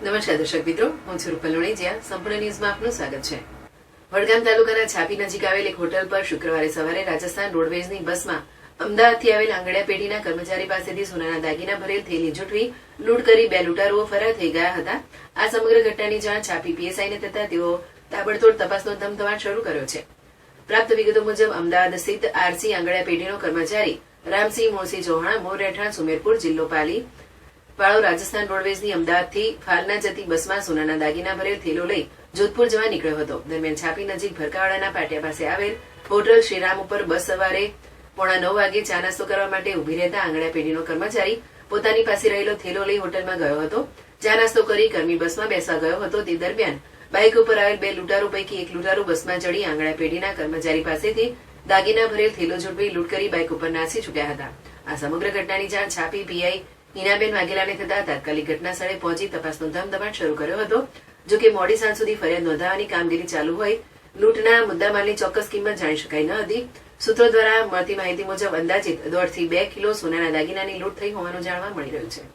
નમસ્કાર દર્શક મિત્રો, હું છું રૂપલ લોણીજીયા. સંપૂર્ણ ન્યૂઝમાં આપનું સ્વાગત છે. વડગામ તાલુકાના છાપી નજીક આવેલ એક હોટલ પર શુક્રવારે સવારે રાજસ્થાન રોડવેઝની બસમાં અમદાવાદથી આવેલ આંગડિયા પેઢીના કર્મચારી પાસેથી સોનાના દાગીના ભરેલ થેલી ઝૂંટવી લૂંટ કરી બે લૂંટારુઓ ફરાર થઈ ગયા હતા. આ સમગ્ર ઘટનાની જાણ છાપી પીએસઆઈને થતા તેઓ તાબડતોડ તપાસનો ધમધમાટ શરૂ કર્યો છે. પ્રાપ્ત વિગતો મુજબ અમદાવાદ સ્થિત આરસી આંગડિયા પેઢીનો કર્મચારી રામસિંહ મોરસી ચૌહાણ મૂળ રહેઠાણ સુમેરપુર જિલ્લો પાલી વાળો રાજસ્થાન રોડવેઝની અમદાવાદથી ફાલના જતી બસમાં સોનાના દાગીના ભરેલ થેલો લઈ જોધપુર જવા નીકળ્યો હતો. દરમિયાન છાપી નજીક ભરકાવાડાના પાટિયા પાસે આવેલ હોટલ શ્રીરામ ઉપર બસ સવારે 9:15 વાગે ચા નાસ્તો કરવા માટે ઉભી રહેતા આંગડિયા પેઢીનો કર્મચારી પોતાની પાસે રહેલો થેલો લઈ હોટલમાં ગયો હતો. ચા નાસ્તો કરી કર્મી બસમાં બેસવા ગયો હતો. તે દરમિયાન બાઇક ઉપર આવેલ બે લૂંટારૂ પૈકી એક લૂંટારૂ બસમાં ચડી આંગડિયા પેઢીના કર્મચારી પાસેથી દાગીના ભરેલ થેલો ઝૂંટવી લૂંટ કરી બાઇક ઉપર નાસી છૂટ્યા હતા. આ સમગ્ર ઘટનાની જાણ છાપી પીઆઈ હિનાબેન વાઘેલાને થતા તાત્કાલિક ઘટના સ્થળે પહોંચી તપાસનો ધમધમાટ શરૂ કર્યો હતો. જોકે મોડી સાંજ સુધી ફરિયાદ નોંધાવવાની કામગીરી ચાલુ હોય લૂંટના મુદ્દામાલની ચોક્કસ કિંમત જાણી શકાઈ ન હતી. સૂત્રો દ્વારા મળતી માહિતી મુજબ અંદાજિત 1.5 થી 2 કિલો સોનાના દાગીનાની લૂંટ થઈ હોવાનું જાણવા મળી રહ્યું છે.